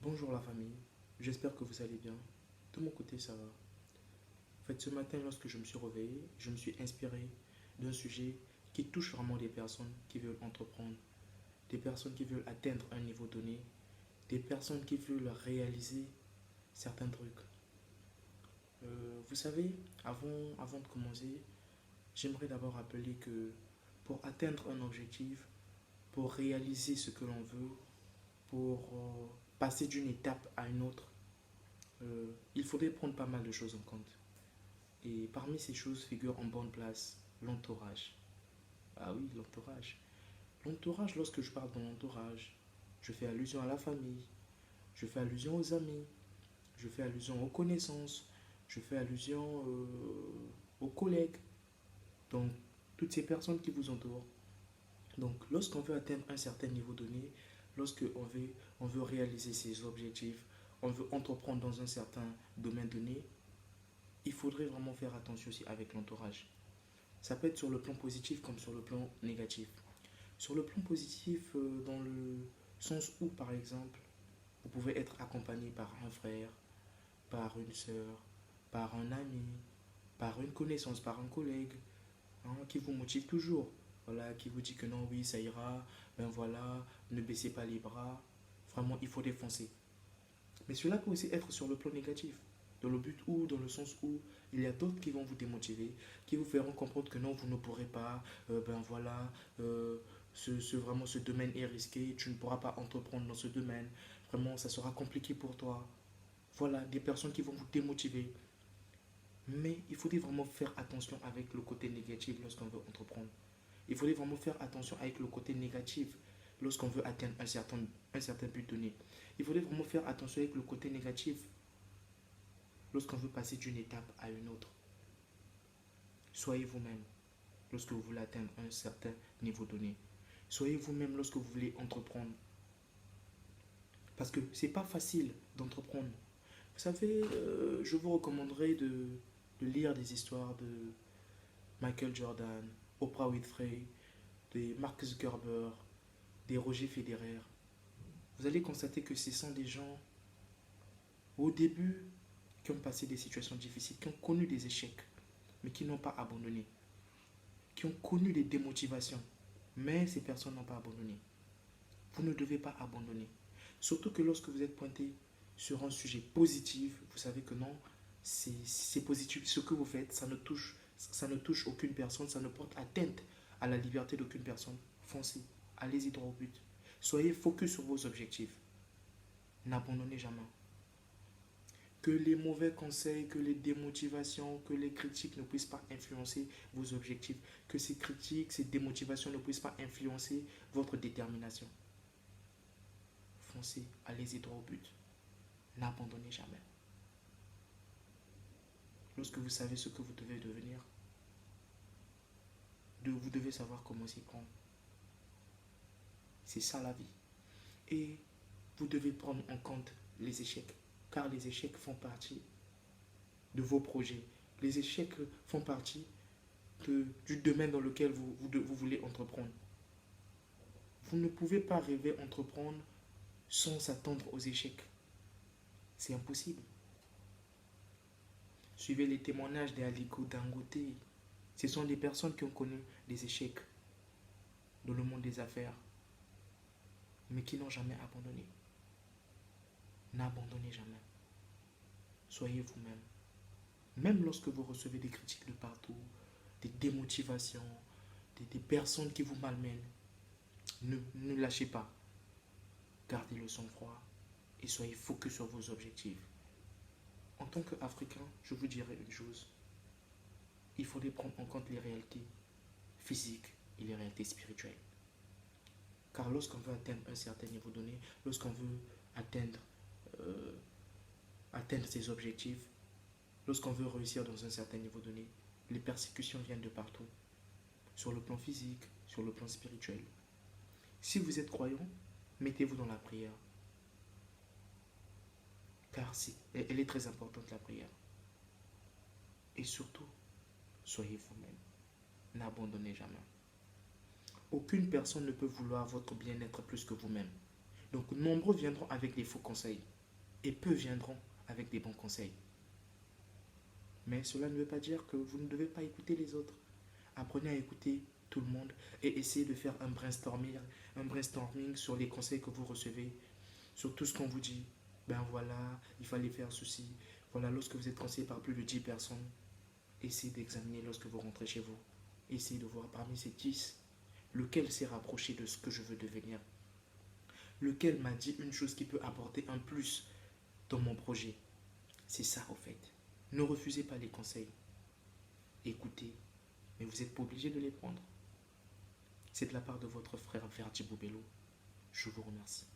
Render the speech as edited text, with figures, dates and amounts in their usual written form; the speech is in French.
Bonjour la famille, j'espère que vous allez bien. De mon côté, ça va. En fait, ce matin, lorsque je me suis réveillé, je me suis inspiré d'un sujet qui touche vraiment des personnes qui veulent entreprendre, des personnes qui veulent atteindre un niveau donné, des personnes qui veulent réaliser certains trucs. Vous savez, avant de commencer, j'aimerais d'abord rappeler que pour atteindre un objectif, pour réaliser ce que l'on veut, pour passer d'une étape à une autre, il faudrait prendre pas mal de choses en compte. Et parmi ces choses figure en bonne place l'entourage. Ah oui, l'entourage. L'entourage, lorsque je parle de l'entourage, je fais allusion à la famille, je fais allusion aux amis, je fais allusion aux connaissances, je fais allusion aux collègues, donc toutes ces personnes qui vous entourent. Donc lorsqu'on veut atteindre un certain niveau donné, on veut réaliser ses objectifs, on veut entreprendre dans un certain domaine donné, il faudrait vraiment faire attention aussi avec l'entourage. Ça peut être sur le plan positif comme sur le plan négatif. Sur le plan positif, dans le sens où, par exemple, vous pouvez être accompagné par un frère, par une sœur, par un ami, par une connaissance, par un collègue, hein, qui vous motive toujours. Voilà, qui vous dit que non, oui, ça ira, ben voilà, ne baissez pas les bras. Vraiment, il faut défoncer. Mais cela peut aussi être sur le plan négatif. Dans le but où, dans le sens où il y a d'autres qui vont vous démotiver, qui vous feront comprendre que non, vous ne pourrez pas, ben voilà, vraiment ce domaine est risqué, tu ne pourras pas entreprendre dans ce domaine, vraiment ça sera compliqué pour toi. Voilà, des personnes qui vont vous démotiver. Mais il faudrait vraiment faire attention avec le côté négatif lorsqu'on veut entreprendre. Il faudrait vraiment faire attention avec le côté négatif lorsqu'on veut atteindre un certain but donné. Il faudrait vraiment faire attention avec le côté négatif lorsqu'on veut passer d'une étape à une autre. Soyez vous-même lorsque vous voulez atteindre un certain niveau donné. Soyez vous-même lorsque vous voulez entreprendre. Parce que c'est pas facile d'entreprendre. Vous savez, je vous recommanderais de lire des histoires de Michael Jordan, Oprah Winfrey, des Mark Zuckerberg, des Roger Federer. Vous allez constater que ce sont des gens, au début, qui ont passé des situations difficiles, qui ont connu des échecs, mais qui n'ont pas abandonné, qui ont connu des démotivations, mais ces personnes n'ont pas abandonné. Vous ne devez pas abandonner. Surtout que lorsque vous êtes pointé sur un sujet positif, vous savez que non, c'est positif. Ce que vous faites, ça ne touche aucune personne, ça ne porte atteinte à la liberté d'aucune personne. Foncez, allez-y droit au but. Soyez focus sur vos objectifs. N'abandonnez jamais. Que les mauvais conseils, que les démotivations, que les critiques ne puissent pas influencer vos objectifs. Que ces critiques, ces démotivations ne puissent pas influencer votre détermination. Foncez, allez-y droit au but. N'abandonnez jamais. Lorsque vous savez ce que vous devez devenir, vous devez savoir comment s'y prendre. C'est ça la vie. Et vous devez prendre en compte les échecs, car les échecs font partie de vos projets. Les échecs font partie du domaine dans lequel vous voulez entreprendre. Vous ne pouvez pas rêver entreprendre sans s'attendre aux échecs. C'est impossible. Suivez les témoignages d'Aliko Dangote. Ce sont des personnes qui ont connu des échecs dans le monde des affaires, mais qui n'ont jamais abandonné. N'abandonnez jamais. Soyez vous-même. Même lorsque vous recevez des critiques de partout, des démotivations, des personnes qui vous malmènent, ne lâchez pas. Gardez le sang-froid et soyez focus sur vos objectifs. En tant qu'Africain, je vous dirais une chose. Il faudrait prendre en compte les réalités physiques et les réalités spirituelles. Car lorsqu'on veut atteindre un certain niveau donné, lorsqu'on veut atteindre, euh, atteindre ses objectifs, lorsqu'on veut réussir dans un certain niveau donné, les persécutions viennent de partout. Sur le plan physique, sur le plan spirituel. Si vous êtes croyant, mettez-vous dans la prière. Car elle est très importante, la prière. Et surtout, soyez vous-même. N'abandonnez jamais. Aucune personne ne peut vouloir votre bien-être plus que vous-même. Donc, nombreux viendront avec des faux conseils et peu viendront avec des bons conseils. Mais cela ne veut pas dire que vous ne devez pas écouter les autres. Apprenez à écouter tout le monde et essayez de faire un brainstorming sur les conseils que vous recevez, sur tout ce qu'on vous dit. Ben voilà, il fallait faire ceci. Voilà, lorsque vous êtes conseillé par plus de 10 personnes, essayez d'examiner lorsque vous rentrez chez vous. Essayez de voir parmi ces 10, lequel s'est rapproché de ce que je veux devenir. Lequel m'a dit une chose qui peut apporter un plus dans mon projet. C'est ça au fait. Ne refusez pas les conseils. Écoutez, mais vous n'êtes pas obligé de les prendre. C'est de la part de votre frère Verdi Boubello. Je vous remercie.